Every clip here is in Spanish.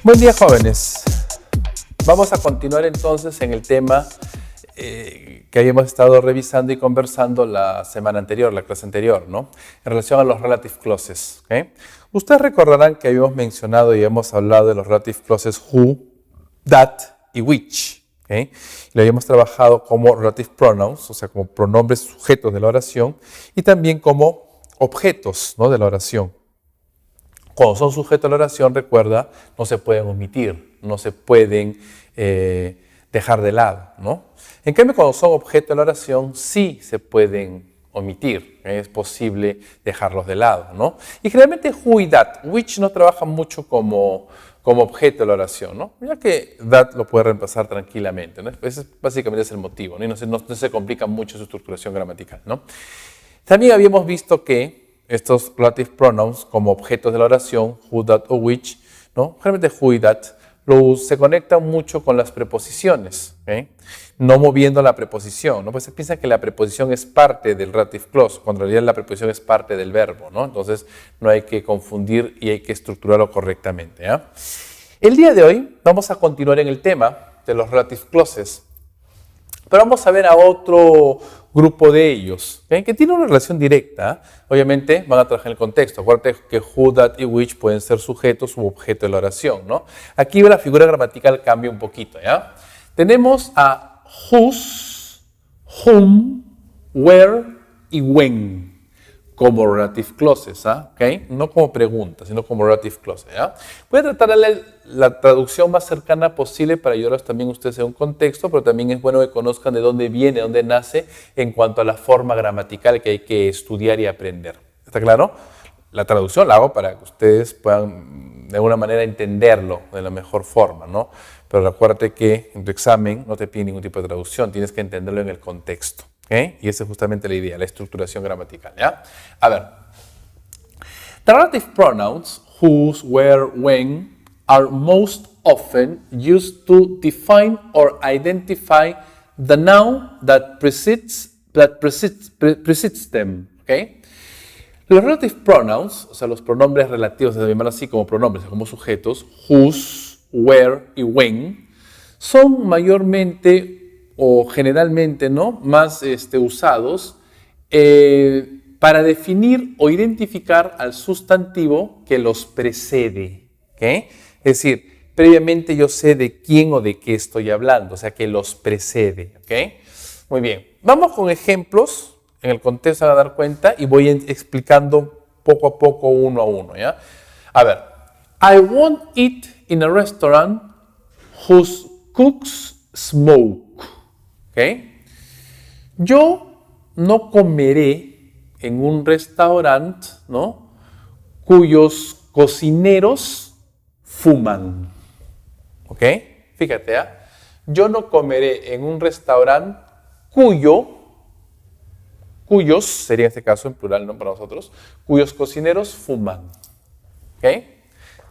Buen día, jóvenes. Vamos a continuar entonces en el tema que habíamos estado revisando y conversando la semana anterior, la clase anterior, ¿no? En relación a los relative clauses. ¿Okay? Ustedes recordarán que habíamos mencionado y habíamos hablado de los relative clauses who, that y which. ¿Okay? Lo habíamos trabajado como relative pronouns, o sea, como pronombres sujetos de la oración, y también como objetos, ¿no?, de la oración. Cuando son sujetos a la oración, recuerda, no se pueden omitir, no se pueden dejar de lado, ¿no? En cambio, cuando son objeto de la oración, sí se pueden omitir, es posible dejarlos de lado, ¿no? Y generalmente who y that, which no trabajan mucho como objeto de la oración, ¿no? Ya que that lo puede reemplazar tranquilamente, ¿no? Ese básicamente es el motivo, ¿no? Y no se complica mucho su estructuración gramatical, ¿no? También habíamos visto que estos relative pronouns como objetos de la oración, who, that o which, ¿no? Generalmente who y that, se conectan mucho con las preposiciones, ¿okay? No moviendo la preposición, ¿no? Pues se piensa que la preposición es parte del relative clause, cuando en realidad la preposición es parte del verbo, ¿no? Entonces no hay que confundir y hay que estructurarlo correctamente, ¿eh? El día de hoy vamos a continuar en el tema de los relative clauses, pero vamos a ver a otro grupo de ellos, ¿okay?, que tiene una relación directa. Obviamente van a trabajar en el contexto. Acuérdate que who, that y which pueden ser sujetos u objeto de la oración, ¿no? Aquí la figura gramatical cambia un poquito, ¿ya? Tenemos a whose, whom, where y when como relative clauses, ¿okay? No como preguntas, sino como relative clauses, ¿ya? Voy a tratar de leer la traducción más cercana posible para ayudarlos también ustedes en un contexto, pero también es bueno que conozcan de dónde viene, de dónde nace en cuanto a la forma gramatical que hay que estudiar y aprender. ¿Está claro? La traducción la hago para que ustedes puedan de alguna manera entenderlo de la mejor forma, ¿no? Pero acuérdate que en tu examen no te pide ningún tipo de traducción, tienes que entenderlo en el contexto. ¿Okay? Y esa es justamente la idea, la estructuración gramatical, ¿ya? A ver. The relative pronouns whose, where, when are most often used to define or identify the noun that precedes them. ¿Okay? Los relative pronouns, o sea, los pronombres relativos, se llaman así como pronombres, como sujetos, whose, where y when, son mayormente o generalmente, ¿no?, más usados para definir o identificar al sustantivo que los precede. ¿Okay? Es decir, previamente yo sé de quién o de qué estoy hablando, o sea, que los precede. ¿Okay? Muy bien. Vamos con ejemplos, en el contexto se van a dar cuenta y voy explicando poco a poco, uno a uno, ¿ya? A ver, I won't eat in a restaurant whose cooks smoke. ¿Okay? Yo no comeré en un restaurante, ¿no?, cuyos cocineros fuman. ¿Ok? Fíjate, ¿eh? Yo no comeré en un restaurante cuyos, sería en este caso en plural, ¿no?, para nosotros, cuyos cocineros fuman. ¿Ok?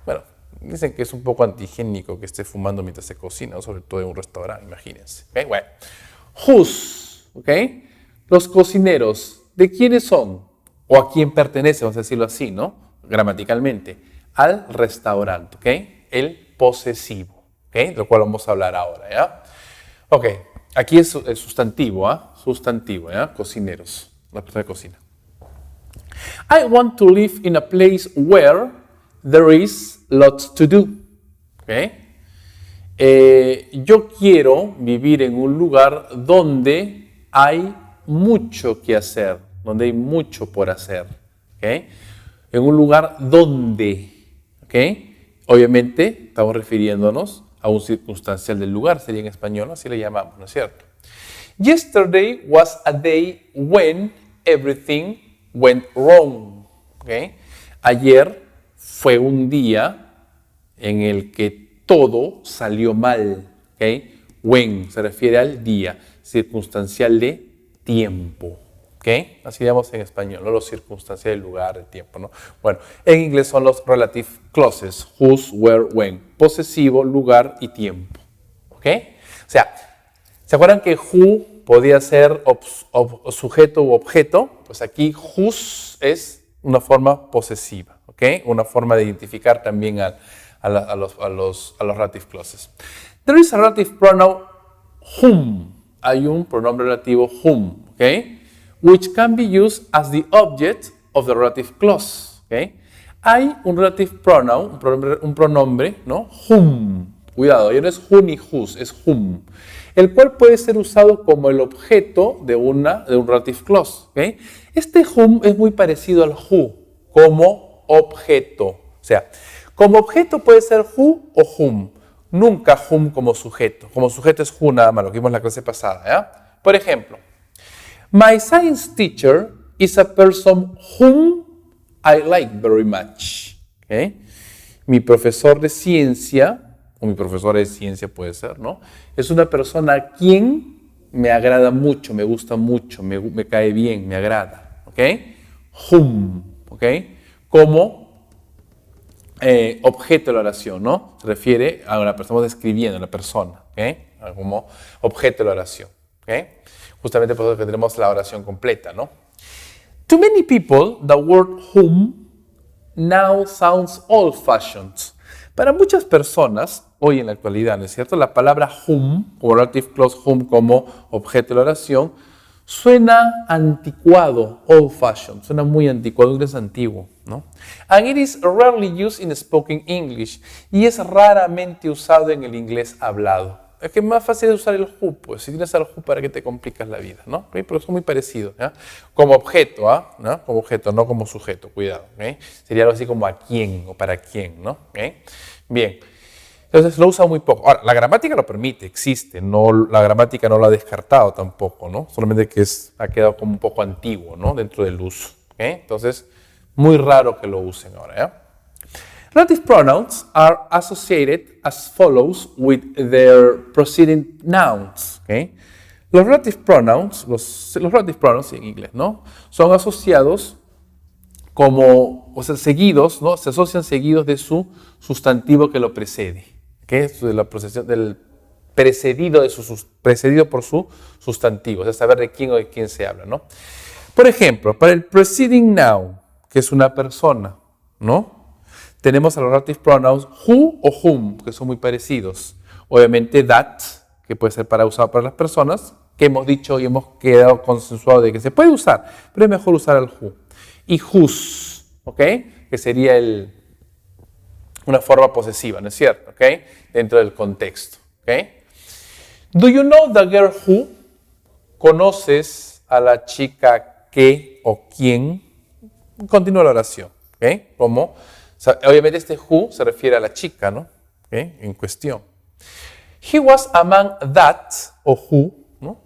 Bueno, dicen que es un poco antihigiénico que esté fumando mientras se cocina, sobre todo en un restaurante, imagínense. ¿Okay? Bueno. Whose, ¿ok? Los cocineros, ¿de quiénes son? O a quién pertenece, vamos a decirlo así, ¿no? Gramaticalmente. Al restaurante, ¿ok? El posesivo, ¿ok? De lo cual vamos a hablar ahora, ¿ya? Ok, aquí es el sustantivo, ¿ah? Sustantivo, ¿ya? Cocineros, la persona que cocina. I want to live in a place where there is lots to do, ¿ok? Yo quiero vivir en un lugar donde hay mucho que hacer, donde hay mucho por hacer. ¿Okay? En un lugar donde, ¿okay? Obviamente estamos refiriéndonos a un circunstancial del lugar, sería en español, así le llamamos, ¿no es cierto? Yesterday was a day when everything went wrong. ¿Okay? Ayer fue un día en el que todo salió mal. ¿Okay? When se refiere al día, circunstancial de tiempo. ¿Okay? Así llamamos en español, ¿no? Los circunstanciales del lugar, del tiempo, ¿no? Bueno, en inglés son los relative clauses, whose, where, when. Posesivo, lugar y tiempo. ¿Ok? O sea, ¿se acuerdan que who podía ser sujeto u objeto? Pues aquí whose es una forma posesiva, ¿ok? Una forma de identificar también los relative clauses. There is a relative pronoun whom. Hay un pronombre relativo whom, okay? Which can be used as the object of the relative clause, okay? Hay un relative pronoun, un pronombre, ¿no? Whom. Cuidado, ya no es who ni whose, es whom. El cual puede ser usado como el objeto de un relative clause, okay? Este whom es muy parecido al who, como objeto. O sea, como objeto puede ser who o whom. Nunca whom como sujeto. Como sujeto es who nada más, lo que vimos en la clase pasada, ¿ya? Por ejemplo, my science teacher is a person whom I like very much. ¿Okay? Mi profesor de ciencia, o mi profesora de ciencia puede ser, ¿no? Es una persona a quien me agrada mucho, me gusta mucho, me cae bien, me agrada. ¿Ok? Whom. ¿Ok? Como objeto de la oración, ¿no? Se refiere a una persona, estamos describiendo a la persona, ¿ok? Como objeto de la oración, ¿ok? Justamente por eso que tenemos la oración completa, ¿no? To many people, the word whom now sounds old-fashioned. Para muchas personas, hoy en la actualidad, ¿no es cierto? La palabra whom, como relative clause whom, como objeto de la oración, suena anticuado, old-fashioned, suena muy anticuado, inglés antiguo, ¿no? And it is rarely used in spoken English, y es raramente usado en el inglés hablado. Es que es más fácil de usar el who, pues si tienes el who, ¿para qué te complicas la vida? ¿No? ¿Okay? Pero son muy parecidos, ¿ya? Como objeto, ¿no? Como objeto, no como sujeto, cuidado. ¿Okay? Sería algo así como a quién o para quién, ¿no? ¿Okay? Bien, entonces lo usa muy poco. Ahora, la gramática lo permite, existe, la gramática no lo ha descartado tampoco, ¿no? Solamente que ha quedado como un poco antiguo, ¿no? Dentro del uso. ¿Okay? Entonces, muy raro que lo usen ahora, ¿ya? Relative pronouns are associated as follows with their preceding nouns. ¿Okay? Los relative pronouns, los relative pronouns en inglés, ¿no? Son asociados como, o sea, seguidos, ¿no? Se asocian seguidos de su sustantivo que lo precede. ¿Okay? De la procesión del precedido por su sustantivo, o sea, saber de quién o de quién se habla, ¿no? Por ejemplo, para el preceding noun, que es una persona, ¿no? Tenemos a los relative pronouns who o whom, que son muy parecidos. Obviamente that, que puede ser usado para las personas, que hemos dicho y hemos quedado consensuado de que se puede usar, pero es mejor usar el who. Y whose, ¿ok? Que sería una forma posesiva, ¿no es cierto? ¿Ok? Dentro del contexto, ¿ok? Do you know the girl who? ¿Conoces a la chica que o quién? Continúa la oración, ¿ok? Como... Obviamente este who se refiere a la chica, ¿no? ¿Okay? En cuestión. He was a man that, o who, ¿no?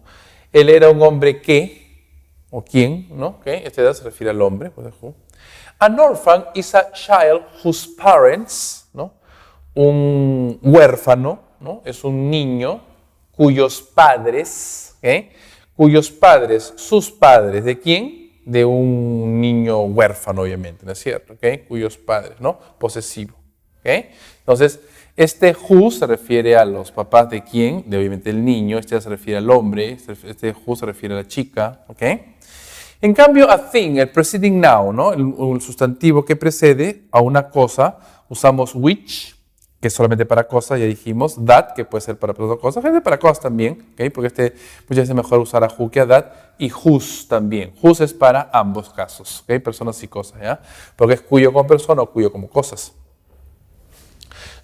Él era un hombre que, o quién, ¿no? ¿Okay? Este that se refiere al hombre, pues who. An orphan is a child whose parents, ¿no? Un huérfano, ¿no? Es un niño cuyos padres, ¿okay? Cuyos padres, sus padres, ¿de quién? De un niño huérfano, obviamente, ¿no es cierto? ¿Okay? Cuyos padres, ¿no? Posesivo. ¿Okay? Entonces, este who se refiere a los papás de quién, de obviamente el niño, este se refiere al hombre, este who se refiere a la chica. ¿Okay? En cambio, a thing, el preceding noun, ¿no? El sustantivo que precede a una cosa, usamos which, que es solamente para cosas, ya dijimos, that, que puede ser para otras cosas, gente para cosas también, ¿okay? Porque muchas veces es mejor usar a who que a that, y whose también. Whose es para ambos casos, ¿okay? Personas y cosas, ¿ya? Porque es cuyo como persona o cuyo como cosas.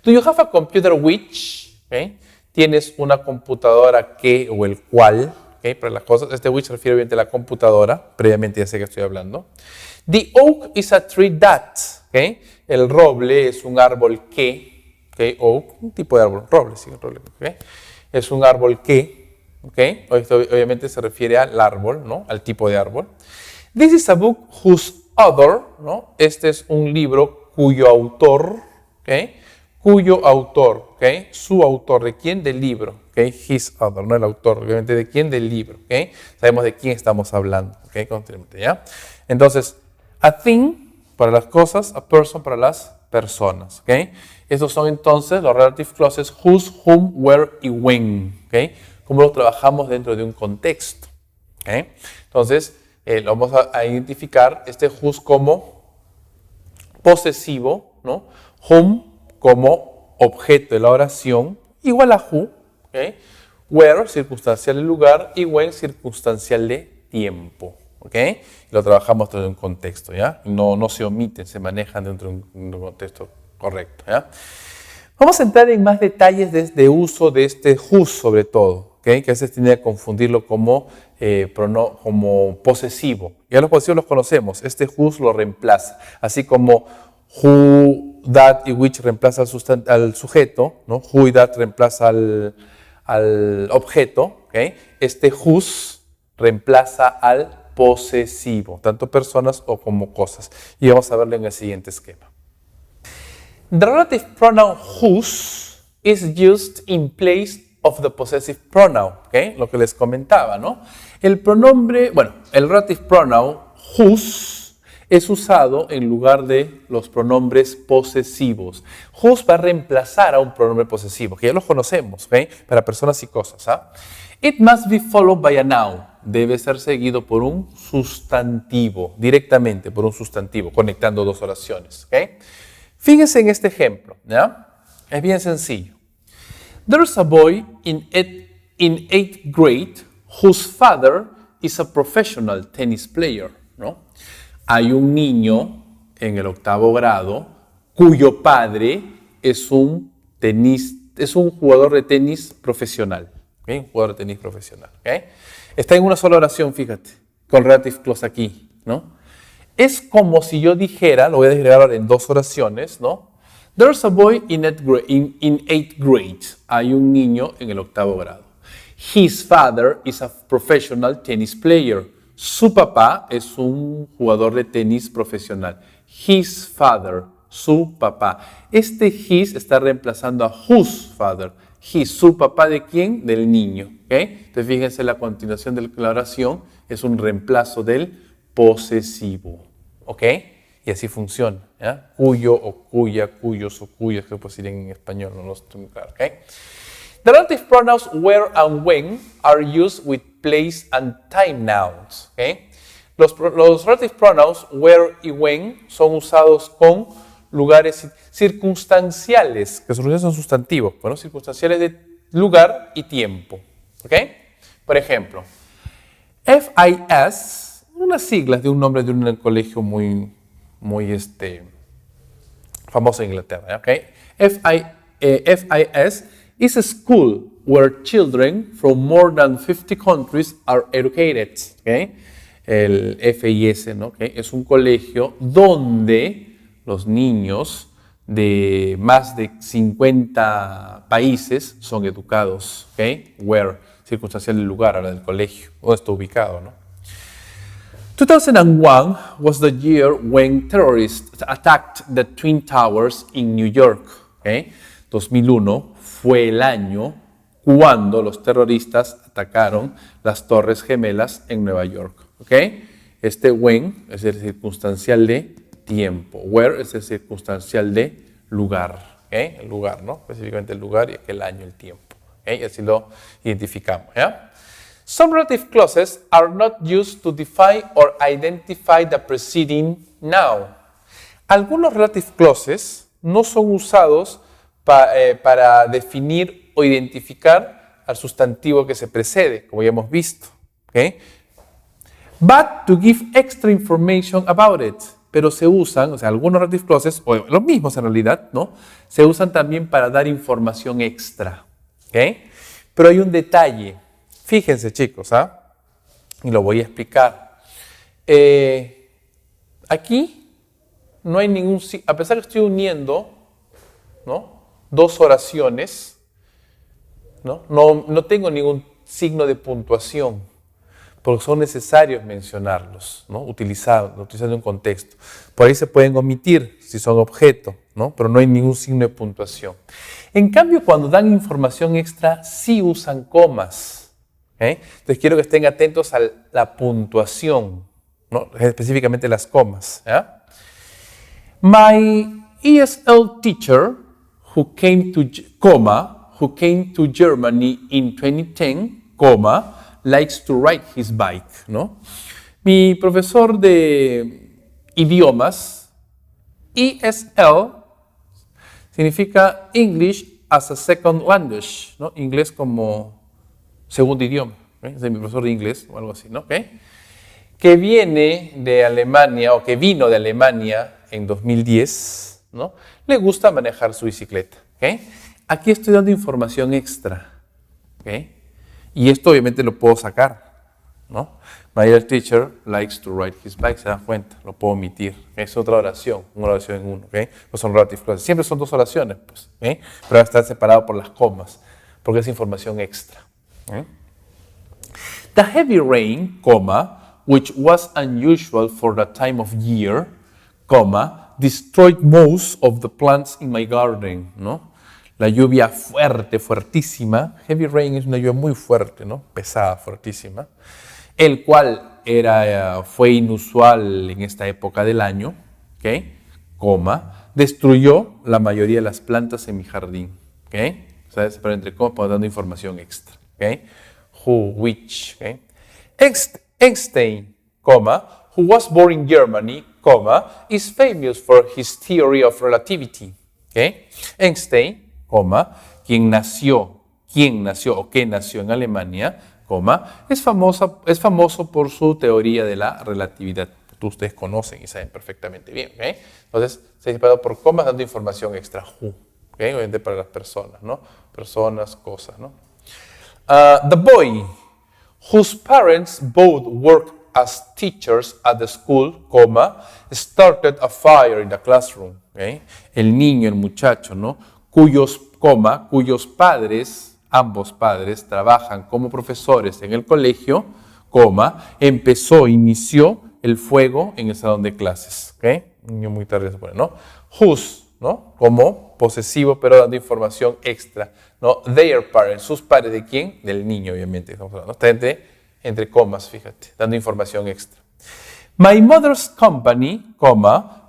Do you have a computer which? ¿Okay? Tienes una computadora que o el cual, ¿okay? Para las cosas, este which se refiere obviamente a la computadora, previamente ya sé que estoy hablando. The oak is a tree that, ¿okay? El roble es un árbol que, ¿okay? Oak, un tipo de árbol, roble, sí, roble, ¿okay? Es un árbol que, ¿okay? Esto obviamente se refiere al árbol, ¿no? Al tipo de árbol. This is a book whose author, ¿no? Este es un libro cuyo autor, ¿okay? Cuyo autor, ¿okay? Su autor, ¿de quién? Del libro, ¿okay? His author, no el autor, obviamente, ¿de quién? Del libro, ¿okay? Sabemos de quién estamos hablando, ¿okay? Continuamente, ¿ya? Entonces, a thing para las cosas, a person para las personas, ¿ok? Estos son entonces los relative clauses whose, whom, where y when, ¿ok? Cómo lo trabajamos dentro de un contexto, ¿ok? Entonces, vamos a identificar este whose como posesivo, ¿no? Whom como objeto de la oración, igual a who, ¿okay? Where, circunstancial de lugar, y when, circunstancial de tiempo. ¿Okay? Lo trabajamos dentro de un contexto, ¿ya? No se omiten, se manejan dentro de un contexto correcto, ¿ya? Vamos a entrar en más detalles de uso de este whose sobre todo, ¿okay? Que a veces tiende a confundirlo como posesivo. Ya los posesivos los conocemos, este whose lo reemplaza, así como who, that y which reemplaza al sujeto, ¿no? Who y that reemplaza al objeto, ¿okay? Este whose reemplaza al posesivo, tanto personas o como cosas. Y vamos a verlo en el siguiente esquema. The relative pronoun whose is used in place of the possessive pronoun, ¿okay? Lo que les comentaba, ¿no? El relative pronoun whose es usado en lugar de los pronombres posesivos. Whose va a reemplazar a un pronombre posesivo, que ya los conocemos, ¿okay? Para personas y cosas, ¿ah? It must be followed by a noun. Debe ser seguido por un sustantivo, directamente por un sustantivo, conectando dos oraciones, ¿okay? Fíjense en este ejemplo, ¿ya? Es bien sencillo. There's a boy in 8th grade whose father is a professional tennis player, ¿no? Hay un niño en el 8º grado cuyo padre es un jugador de tenis profesional, ¿okay? Un jugador de tenis profesional, ¿okay? Está en una sola oración, fíjate, con relative clause aquí, ¿no? Es como si yo dijera, lo voy a desagregar ahora en dos oraciones, ¿no? There's a boy in 8th grade. Hay un niño en el 8º grado. His father is a professional tennis player. Su papá es un jugador de tenis profesional. His father, su papá. Este his está reemplazando a whose father. His, su papá ¿de quién? Del niño. ¿Okay? Entonces fíjense la continuación de la oración es un reemplazo del posesivo. ¿Ok? Y así funciona. ¿Ya? Cuyo o cuya, cuyos o cuyas, que pues en español, no lo estoy muy claro. ¿Okay? The relative pronouns where and when are used with place and time nouns. ¿Okay? Los relative pronouns where y when son usados con lugares circunstanciales, que son sustantivos, bueno, circunstanciales de lugar y tiempo. ¿Ok? Por ejemplo, FIS, unas siglas de un nombre de un colegio muy famoso en Inglaterra. ¿Ok? FIS is a school where children from more than 50 countries are educated. ¿Ok? El FIS, ¿no? ¿Okay? Es un colegio donde los niños de más de 50 países son educados. ¿Okay? Where, circunstancial del lugar, ahora del colegio, donde está ubicado, ¿no? 2001 was the year when terrorists attacked the Twin Towers in New York. ¿Okay? 2001 fue el año cuando los terroristas atacaron las Torres Gemelas en Nueva York. ¿Okay? Este when es el circunstancial de tiempo. Where es el circunstancial de lugar. ¿Okay? El lugar, ¿no? Específicamente el lugar y el año, el tiempo. ¿Okay? Y así lo identificamos. ¿Ya? Some relative clauses are not used to define or identify the preceding noun. Algunos relative clauses no son usados para definir o identificar al sustantivo que se precede, como ya hemos visto. ¿Okay? But to give extra information about it. Pero se usan, o sea, algunos relative clauses, o los mismos en realidad, ¿no? Se usan también para dar información extra. ¿Okay? Pero hay un detalle. Fíjense, chicos, ¿ah? Y lo voy a explicar. Aquí no hay ningún, a pesar que estoy uniendo, ¿no? Dos oraciones, ¿no? No tengo ningún signo de puntuación, porque son necesarios mencionarlos, ¿no? Utilizando un contexto. Por ahí se pueden omitir si son objeto, ¿no? Pero no hay ningún signo de puntuación. En cambio, cuando dan información extra, sí usan comas. ¿Okay? Entonces quiero que estén atentos a la puntuación, ¿no? Específicamente las comas. ¿Ya? My ESL teacher who came to Germany in 2010, likes to ride his bike, ¿no? Mi profesor de idiomas, ESL, Significa English as a second language, ¿no? Inglés como segundo idioma. ¿Okay? Es de mi profesor de inglés o algo así, ¿no? ¿Okay? Que viene de Alemania o que vino de Alemania en 2010, ¿no? Le gusta manejar su bicicleta. ¿Okay? Aquí estoy dando información extra. ¿Okay? Y esto obviamente lo puedo sacar, ¿no? My dear teacher likes to ride his bike, se dan cuenta, lo puedo omitir. Es otra oración, una oración en uno, ¿okay? No son relative clauses. Siempre son dos oraciones, pues, ¿okay? Pero está separado por las comas, porque es información extra. ¿Okay? The heavy rain, which was unusual for the time of year, destroyed most of the plants in my garden, ¿no? La lluvia fuerte, fuertísima. Heavy rain es una lluvia muy fuerte, ¿no? Pesada, fuertísima. El cual fue inusual en esta época del año, ¿okay? Destruyó la mayoría de las plantas en mi jardín, ¿okay? O sea, pero entre comas, dando información extra, ¿okay? Who, which, ¿okay? Einstein, who was born in Germany, is famous for his theory of relativity, ¿okay? Einstein, quien nació en Alemania, es famoso por su teoría de la relatividad. Ustedes conocen y saben perfectamente bien. ¿Okay? Entonces, se ha separado por comas dando información extra. ¿Okay? Obviamente para las personas, ¿no? Personas, cosas, ¿no? The boy, whose parents both work as teachers at the school, started a fire in the classroom. ¿Okay? El niño, el muchacho, ¿no? Cuyos padres, ambos padres, trabajan como profesores en el colegio, inició el fuego en el salón de clases. ¿Okay? Un niño muy tarde se pone, ¿no? Whose, ¿no? Como posesivo, pero dando información extra, ¿no? Their parents, sus padres, ¿de quién? Del niño, obviamente. Estamos hablando. Está entre comas, fíjate, dando información extra. My mother's company,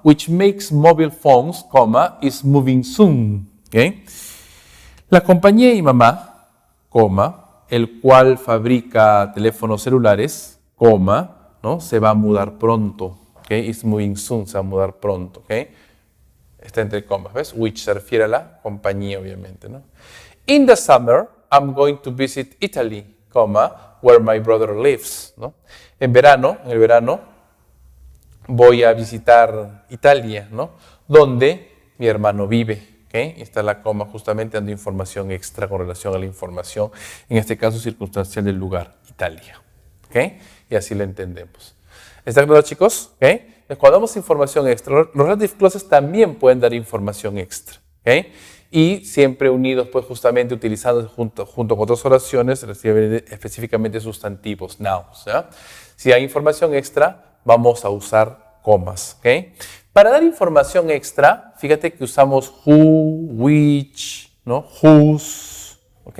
which makes mobile phones, is moving soon. ¿Okay? La compañía de mi mamá, el cual fabrica teléfonos celulares, ¿no? Se va a mudar pronto. ¿Okay? It's moving soon, se va a mudar pronto. ¿Okay? Está entre comas, ¿ves? Which se refiere a la compañía, obviamente, ¿no? In the summer, I'm going to visit Italy, where my brother lives, ¿no? En el verano, voy a visitar Italia, ¿no? Donde mi hermano vive. ¿Okay? Está la coma justamente dando información extra con relación a la información, en este caso circunstancial del lugar, Italia. ¿Okay? Y así lo entendemos. ¿Está claro, chicos? ¿Okay? Cuando damos información extra, los relative clauses también pueden dar información extra. ¿Okay? Y siempre unidos, pues justamente utilizando junto con otras oraciones, específicamente sustantivos, nouns. ¿Ya? Si hay información extra, vamos a usar comas. ¿Okay? Para dar información extra, fíjate que usamos who, which, ¿no? Whose, ¿ok?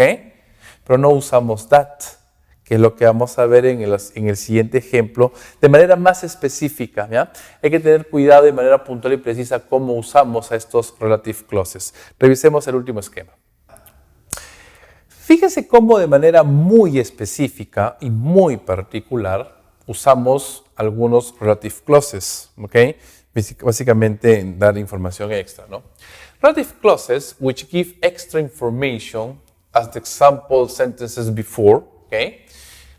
Pero no usamos that, que es lo que vamos a ver en el siguiente ejemplo, de manera más específica. ¿Ya? Hay que tener cuidado de manera puntual y precisa cómo usamos a estos relative clauses. Revisemos el último esquema. Fíjese cómo de manera muy específica y muy particular usamos algunos relative clauses, ¿ok? Básicamente dar información extra, ¿no? Relative clauses which give extra information as the example sentences before, ¿okay?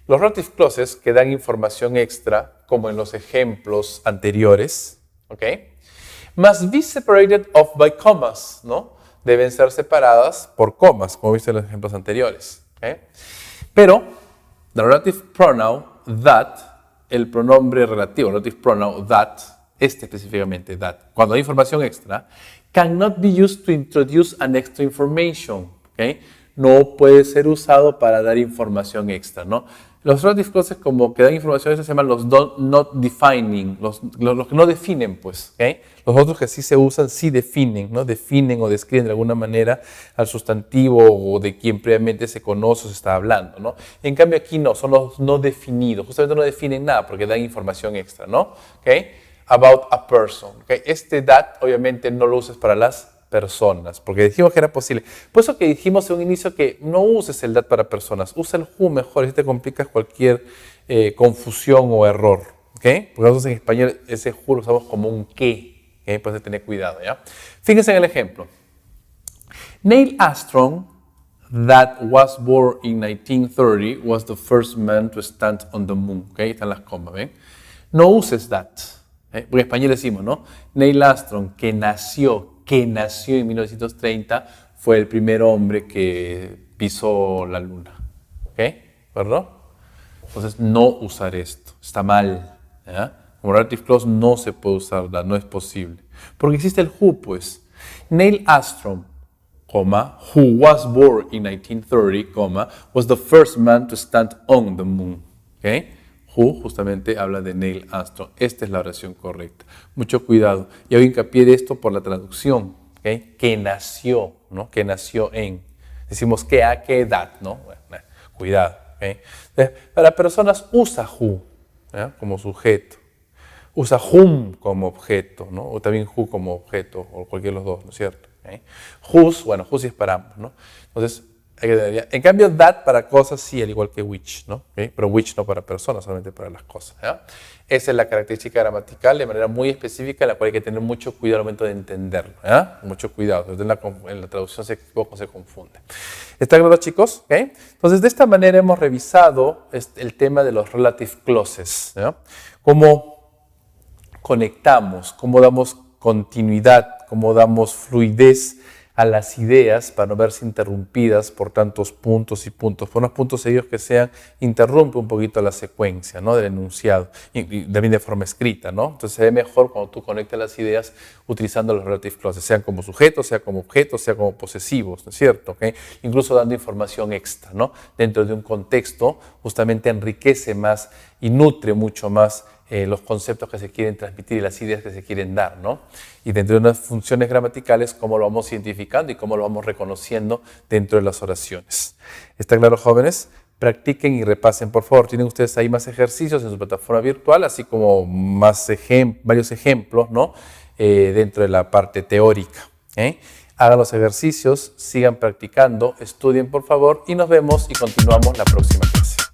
Los relative clauses que dan información extra, como en los ejemplos anteriores, ¿okay? Must be separated off by commas, ¿no? Deben ser separadas por comas, como viste en los ejemplos anteriores, ¿okay? Pero, the relative pronoun that, el pronombre relativo, relative pronoun that, específicamente that, cuando hay información extra, cannot be used to introduce an extra information, ¿okay? No puede ser usado para dar información extra, ¿no? Los relative clauses como que dan información extra se llaman los not defining, los que no definen, pues, ¿okay? Los otros que sí se usan sí definen, ¿no? Definen o describen de alguna manera al sustantivo o de quien previamente se conoce o se está hablando, ¿no? En cambio aquí no, son los no definidos, justamente no definen nada porque dan información extra, ¿no? ¿Okay? About a person, ¿okay? Este that obviamente no lo uses para las personas, porque dijimos que era posible. Por eso que dijimos en un inicio que no uses el that para personas, usa el who mejor, si te complicas cualquier confusión o error, ¿okay? Porque nosotros en español ese who lo usamos como un que, ¿okay? Por eso tener cuidado, ¿ya? Fíjense en el ejemplo. Neil Armstrong, that was born in 1930, was the first man to stand on the moon. ¿Okay? Están las comas, ¿ven? No uses that. Porque en español decimos, ¿no? Neil Armstrong, que nació en 1930, fue el primer hombre que pisó la luna. ¿Ok? ¿Verdad? Entonces, no usar esto. Está mal. ¿Ya? Como relative clause no se puede usar, no es posible. Porque existe el who, pues. Neil Armstrong, who was born in 1930, was the first man to stand on the moon. ¿Okay? Who justamente habla de Neil Armstrong. Esta es la oración correcta. Mucho cuidado. Y hago hincapié de esto por la traducción. ¿Okay? Que nació, ¿no? Que nació en. Decimos que a qué edad, ¿no? Bueno, cuidado. ¿Okay? Entonces, para personas usa who, ¿ya? Como sujeto. Usa whom como objeto, ¿no? O también who como objeto, o cualquiera de los dos, ¿no es cierto? ¿Okay? Whose, bueno, whose es para ambos, ¿no? Entonces, en cambio, that para cosas sí, al igual que which, ¿no? ¿Okay? Pero which no para personas, solamente para las cosas, ¿ya? Esa es la característica gramatical de manera muy específica, en la cual hay que tener mucho cuidado al momento de entenderlo, ¿ya? Mucho cuidado, en la traducción se equivoca, se confunde. ¿Está claro, chicos? ¿Okay? Entonces, de esta manera hemos revisado el tema de los relative clauses, ¿ya? Cómo conectamos, cómo damos continuidad, cómo damos fluidez a las ideas para no verse interrumpidas por tantos puntos y puntos. Por unos puntos seguidos que sean, interrumpe un poquito la secuencia, ¿no? Del enunciado, y también de forma escrita, ¿no? Entonces se ve mejor cuando tú conectas las ideas utilizando los relative clauses, sean como sujetos, sea como objetos, sea como posesivos, ¿no es cierto? ¿Okay? Incluso dando información extra, ¿no? Dentro de un contexto, justamente enriquece más y nutre mucho más los conceptos que se quieren transmitir y las ideas que se quieren dar, ¿no? Y dentro de unas funciones gramaticales, cómo lo vamos identificando y cómo lo vamos reconociendo dentro de las oraciones. ¿Está claro, jóvenes? Practiquen y repasen, por favor. Tienen ustedes ahí más ejercicios en su plataforma virtual, así como más varios ejemplos, ¿no? Dentro de la parte teórica. Hagan los ejercicios, sigan practicando, estudien, por favor, y nos vemos y continuamos la próxima clase.